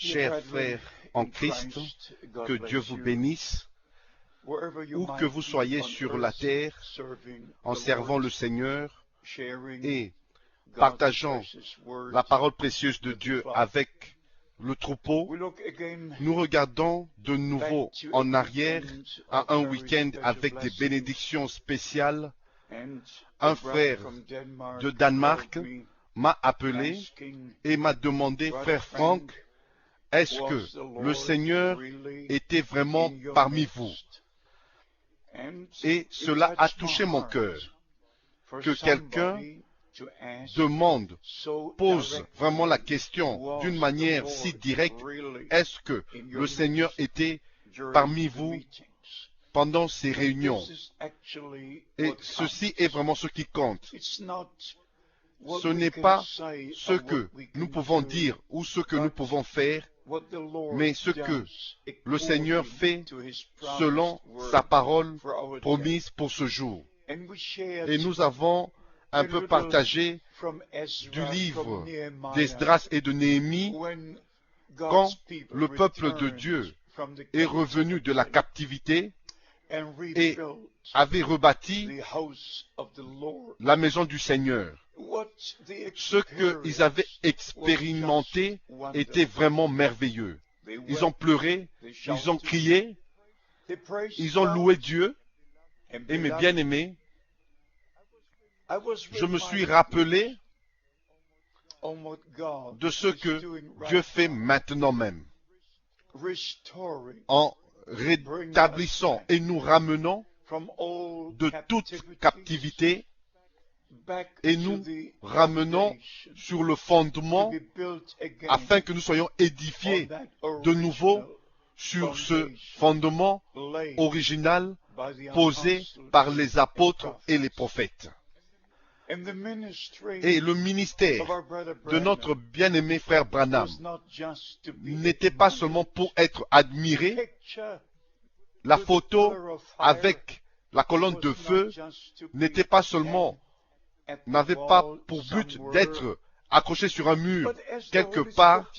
Chers frères en Christ, que Dieu vous bénisse, où que vous soyez sur la terre, en servant le Seigneur et partageant la parole précieuse de Dieu avec le troupeau. Nous regardons de nouveau en arrière à un week-end avec des bénédictions spéciales. Un frère de Danemark m'a appelé et m'a demandé, frère Franck, est-ce que le Seigneur était vraiment parmi vous? Et cela a touché mon cœur, que quelqu'un pose vraiment la question d'une manière si directe, est-ce que le Seigneur était parmi vous pendant ces réunions? Et ceci est vraiment ce qui compte. Ce n'est pas ce que nous pouvons dire ou ce que nous pouvons faire, mais ce que le Seigneur fait selon sa parole promise pour ce jour. Et nous avons un peu partagé du livre d'Esdras et de Néhémie quand le peuple de Dieu est revenu de la captivité et avait rebâti la maison du Seigneur. Ce qu'ils avaient expérimenté était vraiment merveilleux. Ils ont pleuré, ils ont crié, ils ont loué Dieu. Et mes bien-aimés, je me suis rappelé de ce que Dieu fait maintenant même, en rétablissant et nous ramenant de toute captivité et nous ramenons sur le fondement afin que nous soyons édifiés de nouveau sur ce fondement original posé par les apôtres et les prophètes. Et le ministère de notre bien-aimé frère Branham n'était pas seulement pour être admiré. La photo avec la colonne de feu n'était pas seulement, n'avait pas pour but d'être accroché sur un mur quelque part,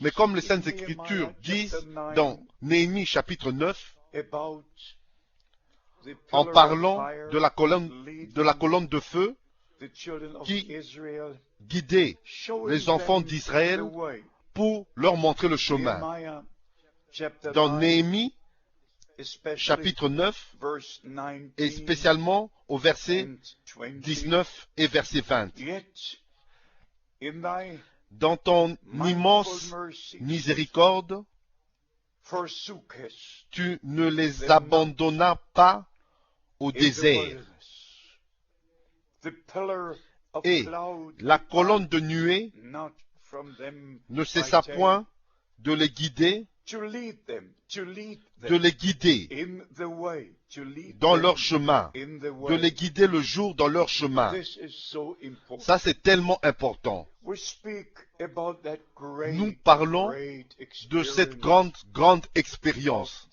mais comme les Saintes Écritures disent dans Néhémie chapitre 9, en parlant de la colonne de feu qui guidait les enfants d'Israël pour leur montrer le chemin. Dans Néhémie chapitre 9 et spécialement au verset 19 et verset 20. Dans ton immense miséricorde, tu ne les abandonnas pas au désert. Et la colonne de nuée ne cessa point de les guider, dans leur chemin, de les guider le jour dans leur chemin. Ça, c'est tellement important. Nous parlons de cette grande expérience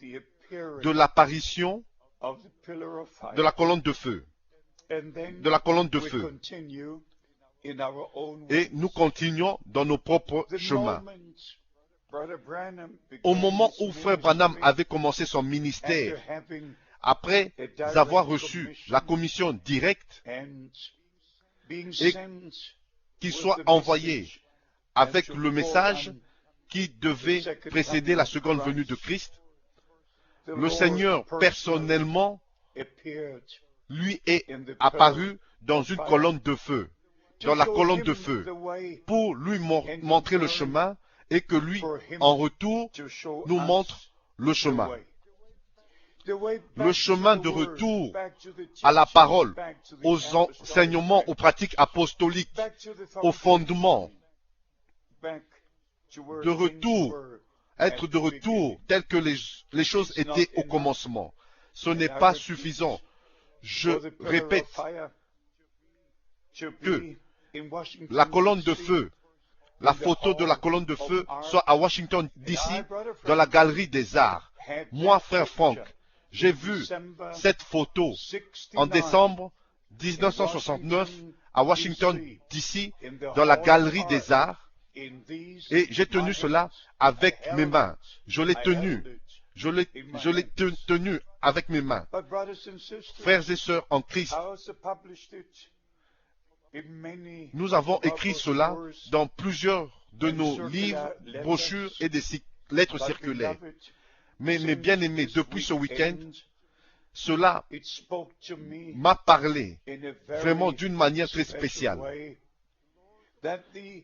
de l'apparition de la colonne de feu. Et nous continuons dans nos propres chemins. Au moment où frère Branham avait commencé son ministère, après avoir reçu la commission directe et qu'il soit envoyé avec le message qui devait précéder la seconde venue de Christ, le Seigneur personnellement lui est apparu dans une colonne de feu, dans la colonne de feu, pour lui montrer le chemin et que lui, en retour, nous montre le chemin. Le chemin de retour à la parole, aux enseignements, aux pratiques apostoliques, aux fondements, de retour, être de retour tel que les choses étaient au commencement. Ce n'est pas suffisant. Je répète que la colonne de feu, la photo de la colonne de feu soit à Washington, D.C., dans la galerie des arts. Moi, frère Franck, j'ai vu cette photo en décembre 1969 à Washington, D.C., dans la galerie des arts. Et j'ai tenu cela avec mes mains. Je l'ai tenu. Je l'ai tenu avec mes mains. Frères et sœurs en Christ, nous avons écrit cela dans plusieurs de nos livres, brochures et des lettres circulaires. Mais mes bien-aimés, depuis ce week-end, cela m'a parlé vraiment d'une manière très spéciale.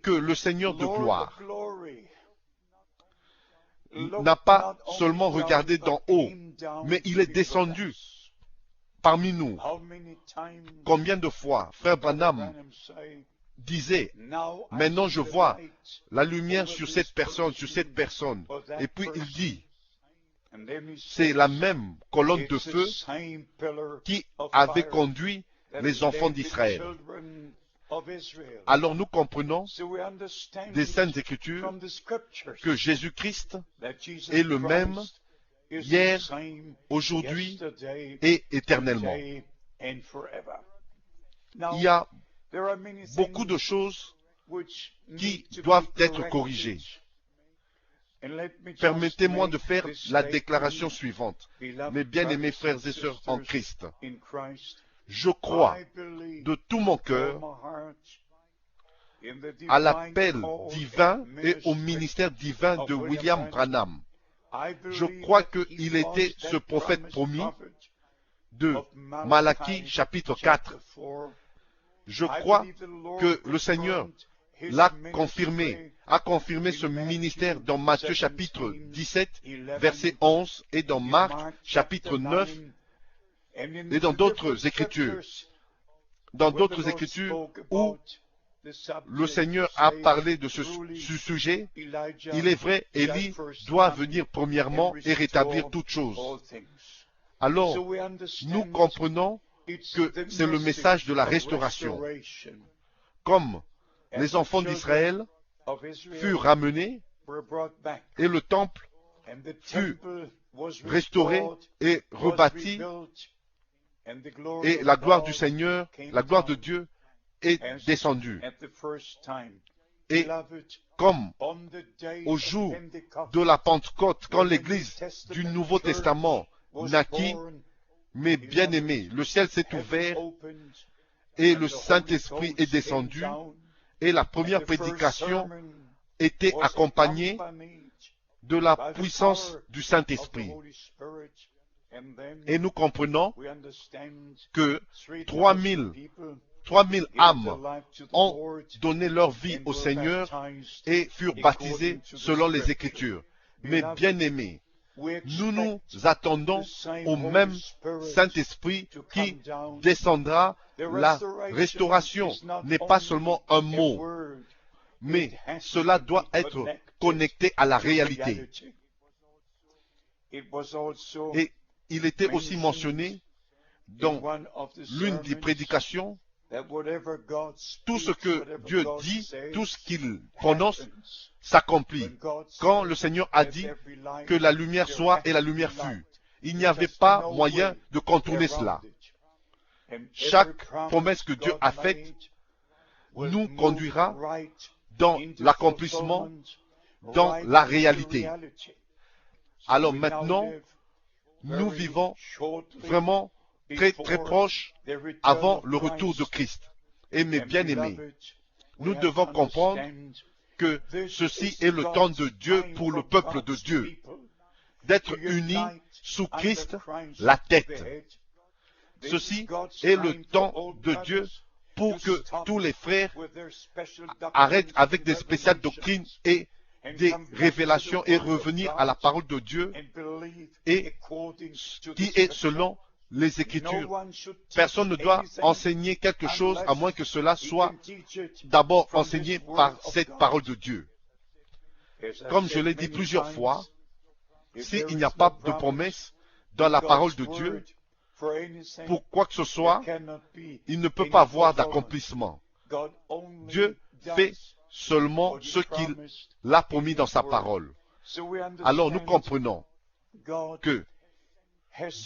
Que le Seigneur de gloire n'a pas seulement regardé d'en haut, mais il est descendu parmi nous. Combien de fois Frère Branham disait, maintenant je vois la lumière sur cette personne, et puis il dit, c'est la même colonne de feu qui avait conduit les enfants d'Israël. Alors nous comprenons des Saintes Écritures que Jésus-Christ est le même hier, aujourd'hui et éternellement. Il y a beaucoup de choses qui doivent être corrigées. Permettez-moi de faire la déclaration suivante. Mes bien-aimés frères et sœurs en Christ, je crois de tout mon cœur à l'appel divin et au ministère divin de William Branham. Je crois qu'il était ce prophète promis de Malachie chapitre 4. Je crois que le Seigneur a confirmé ce ministère dans Matthieu chapitre 17, verset 11, et dans Marc chapitre 9, et dans d'autres écritures. Dans d'autres écritures où le Seigneur a parlé de ce sujet, il est vrai, Élie doit venir premièrement et rétablir toutes choses. Alors, nous comprenons que c'est le message de la restauration. Comme les enfants d'Israël furent ramenés et le temple fut restauré et rebâti, et la gloire du Seigneur, la gloire de Dieu est descendue. Et comme au jour de la Pentecôte, quand l'Église du Nouveau Testament naquit, mes bien-aimés, le ciel s'est ouvert et le Saint-Esprit est descendu, et la première prédication était accompagnée de la puissance du Saint-Esprit. Et nous comprenons que 3000 âmes ont donné leur vie au Seigneur et furent baptisées selon les Écritures. Mais bien-aimés, nous nous attendons au même Saint-Esprit qui descendra. La restauration n'est pas seulement un mot, mais cela doit être connecté à la réalité. Et il était aussi mentionné dans l'une des prédications, tout ce que Dieu dit, tout ce qu'il prononce, s'accomplit. Quand le Seigneur a dit que la lumière soit et la lumière fut, il n'y avait pas moyen de contourner cela. Chaque promesse que Dieu a faite nous conduira dans l'accomplissement, dans la réalité. Alors maintenant, nous vivons vraiment très très proche avant le retour de Christ. Et mes bien-aimés, nous devons comprendre que ceci est le temps de Dieu pour le peuple de Dieu, d'être unis sous Christ, la tête. Ceci est le temps de Dieu pour que tous les frères arrêtent avec des spéciales doctrines et des révélations et revenir à la parole de Dieu et qui est selon les Écritures. Personne ne doit enseigner quelque chose à moins que cela soit d'abord enseigné par cette parole de Dieu. Comme je l'ai dit plusieurs fois, s'il n'y a pas de promesse dans la parole de Dieu, pour quoi que ce soit, il ne peut pas avoir d'accomplissement. Dieu fait seulement ce qu'il a promis dans sa parole. Alors nous comprenons que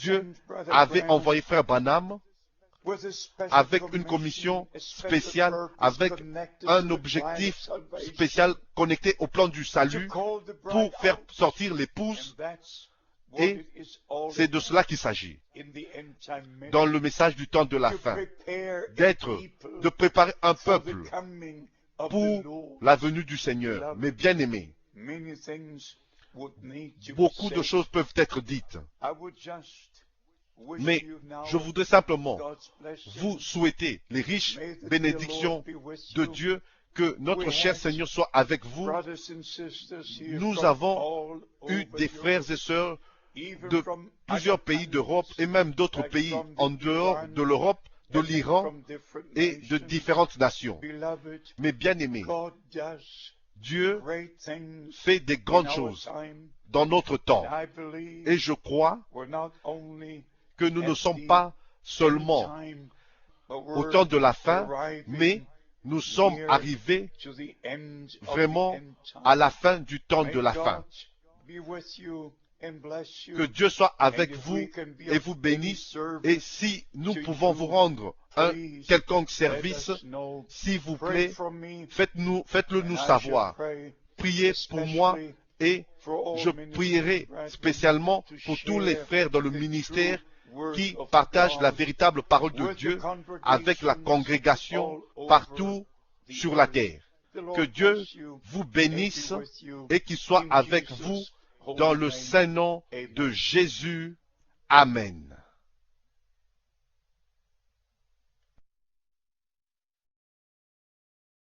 Dieu avait envoyé Frère Branham avec une commission spéciale, avec un objectif spécial connecté au plan du salut pour faire sortir l'épouse. Et c'est de cela qu'il s'agit dans le message du temps de la fin, de préparer un peuple pour la venue du Seigneur. Mes bien-aimés, beaucoup de choses peuvent être dites, mais je voudrais simplement vous souhaiter les riches bénédictions de Dieu, que notre cher Seigneur soit avec vous. Nous avons eu des frères et sœurs de plusieurs pays d'Europe et même d'autres pays en dehors de l'Europe, de l'Iran et de différentes nations. Mes bien-aimés, Dieu fait des grandes choses dans notre temps. Et je crois que nous ne sommes pas seulement au temps de la fin, mais nous sommes arrivés vraiment à la fin du temps de la fin. Que Dieu soit avec vous et vous bénisse. Et si nous pouvons vous rendre un quelconque service, s'il vous plaît, faites-le nous savoir. Priez pour moi et je prierai spécialement pour tous les frères dans le ministère qui partagent la véritable parole de Dieu avec la congrégation partout sur la terre. Que Dieu vous bénisse et qu'il soit avec vous dans le saint nom de Jésus. Amen.